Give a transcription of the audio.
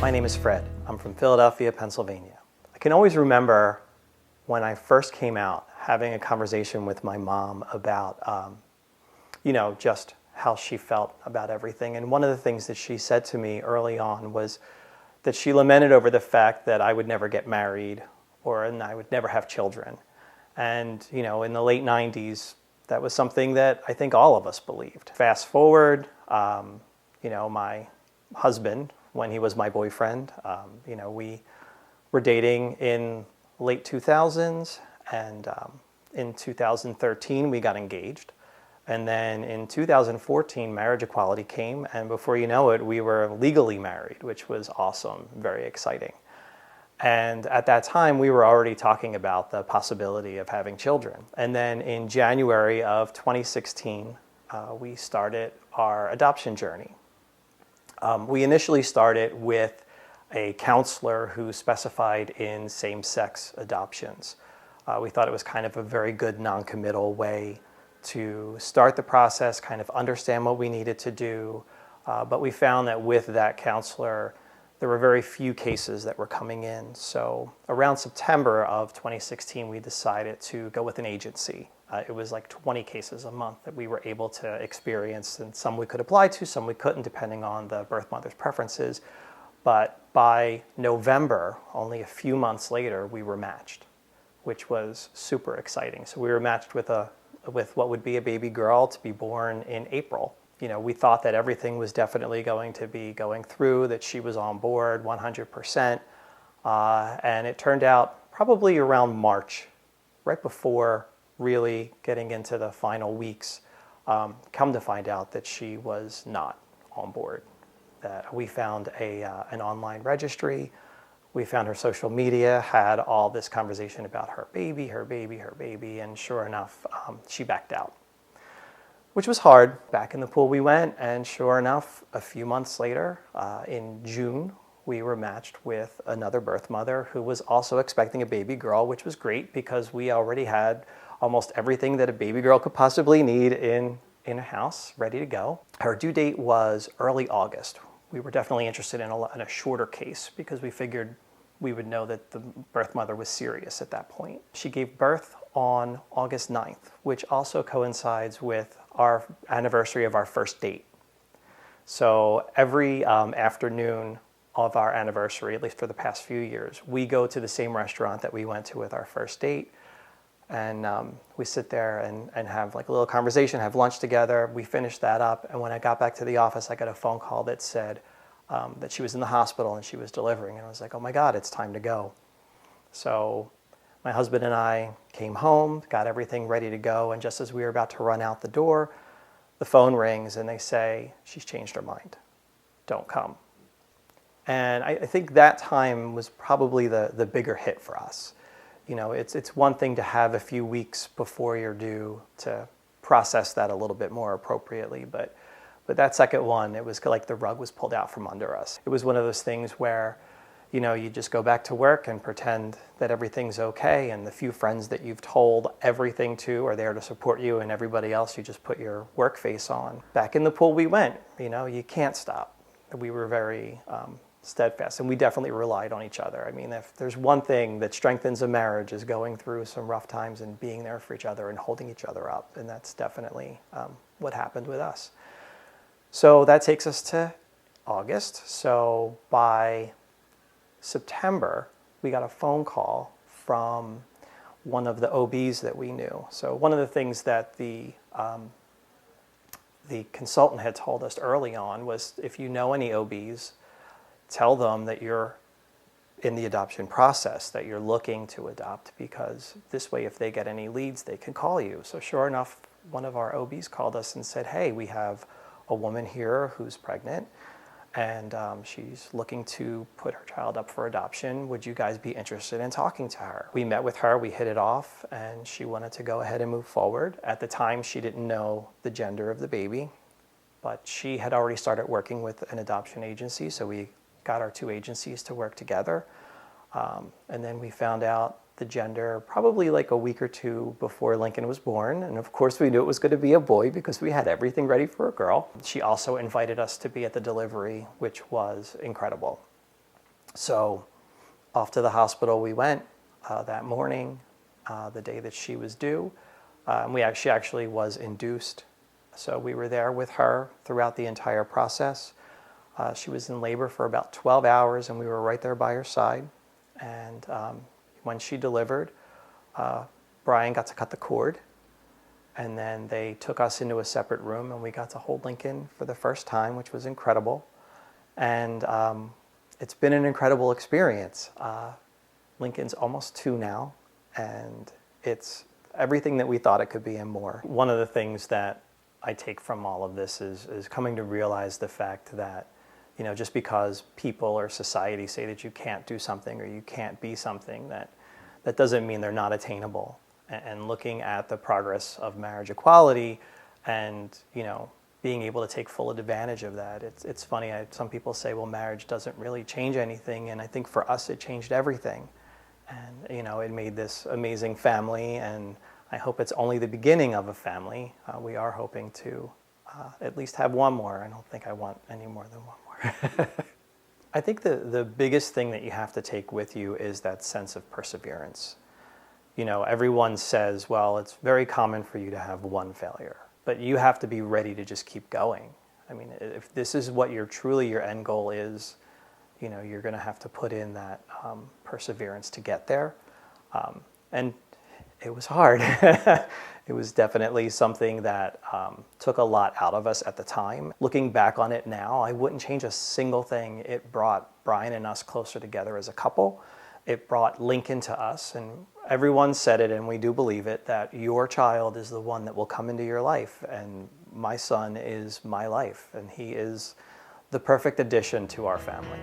My name is Fred. I'm from Philadelphia, Pennsylvania. I can always remember when I first came out having a conversation with my mom about, just how she felt about everything. And one of the things that she said to me early on was that she lamented over the fact that I would never get married and I would never have children. And, in the late 90s, that was something that I think all of us believed. Fast forward, my husband, when he was my boyfriend, we were dating in late 2000s, and in 2013 we got engaged. And then in 2014, marriage equality came, and before you know it, we were legally married, which was awesome, very exciting. And at that time, we were already talking about the possibility of having children. And then in January of 2016, we started our adoption journey. We initially started with a counselor who specified in same-sex adoptions. We thought it was kind of a very good non-committal way to start the process, kind of understand what we needed to do. But we found that with that counselor, there were very few cases that were coming in. So around September of 2016, we decided to go with an agency. It was like 20 cases a month that we were able to experience, and some we could apply to, some we couldn't, depending on the birth mother's preferences. But by November, only a few months later, we were matched, which was super exciting. So we were matched with what would be a baby girl to be born in April. We thought that everything was definitely going to be going through, that she was on board 100%. And it turned out probably around March, right before really getting into the final weeks, come to find out that she was not on board. That we found an online registry. We found her social media, had all this conversation about her baby, and sure enough, she backed out, which was hard. Back in the pool we went, and sure enough, a few months later, in June, we were matched with another birth mother who was also expecting a baby girl, which was great because we already had almost everything that a baby girl could possibly need in a house, ready to go. Her due date was early August. We were definitely interested in a shorter case because we figured we would know that the birth mother was serious at that point. She gave birth on August 9th, which also coincides with our anniversary of our first date. So every afternoon of our anniversary, at least for the past few years, we go to the same restaurant that we went to with our first date. And we sit there and have like a little conversation, have lunch together. We finished that up. And when I got back to the office, I got a phone call that said that she was in the hospital and she was delivering. And I was like, oh my God, it's time to go. So my husband and I came home, got everything ready to go. And just as we were about to run out the door, the phone rings and they say, she's changed her mind. Don't come. And I think that time was probably the bigger hit for us. It's one thing to have a few weeks before you're due to process that a little bit more appropriately, but that second one, it was like the rug was pulled out from under us. It was one of those things where, you just go back to work and pretend that everything's okay, and the few friends that you've told everything to are there to support you, and everybody else, you just put your work face on. Back in the pool we went, you can't stop. We were very steadfast, and we definitely relied on each other. I mean, if there's one thing that strengthens a marriage is going through some rough times and being there for each other and holding each other up, and that's definitely what happened with us. So that takes us to August. So by September, we got a phone call from one of the OBs that we knew. So one of the things that the consultant had told us early on was, if you know any OBs, tell them that you're in the adoption process, that you're looking to adopt, because this way, if they get any leads, they can call you. So sure enough, one of our OBs called us and said, hey, we have a woman here who's pregnant, and she's looking to put her child up for adoption. Would you guys be interested in talking to her? We met with her, we hit it off, and she wanted to go ahead and move forward. At the time, she didn't know the gender of the baby, but she had already started working with an adoption agency, so we got our two agencies to work together. And then we found out the gender probably like a week or two before Lincoln was born. And of course we knew it was going to be a boy because we had everything ready for a girl. She also invited us to be at the delivery, which was incredible. So off to the hospital we went that morning, the day that she was due. She actually was induced. So we were there with her throughout the entire process. She was in labor for about 12 hours, and we were right there by her side. And when she delivered, Brian got to cut the cord. And then they took us into a separate room, and we got to hold Lincoln for the first time, which was incredible. And it's been an incredible experience. Lincoln's almost 2 now, and it's everything that we thought it could be and more. One of the things that I take from all of this is coming to realize the fact that, just because people or society say that you can't do something or you can't be something, that doesn't mean they're not attainable. And looking at the progress of marriage equality and, being able to take full advantage of that. It's funny, some people say, well, marriage doesn't really change anything, and I think for us it changed everything. And, it made this amazing family, and I hope it's only the beginning of a family. We are hoping to at least have one more. I don't think I want any more than one more. I think the biggest thing that you have to take with you is that sense of perseverance. Everyone says, well, it's very common for you to have one failure, but you have to be ready to just keep going. I mean, if this is what your end goal is, you're going to have to put in that perseverance to get there. And it was hard. It was definitely something that took a lot out of us at the time. Looking back on it now, I wouldn't change a single thing. It brought Brian and us closer together as a couple. It brought Lincoln to us, and everyone said it, and we do believe it, that your child is the one that will come into your life, and my son is my life, and he is the perfect addition to our family.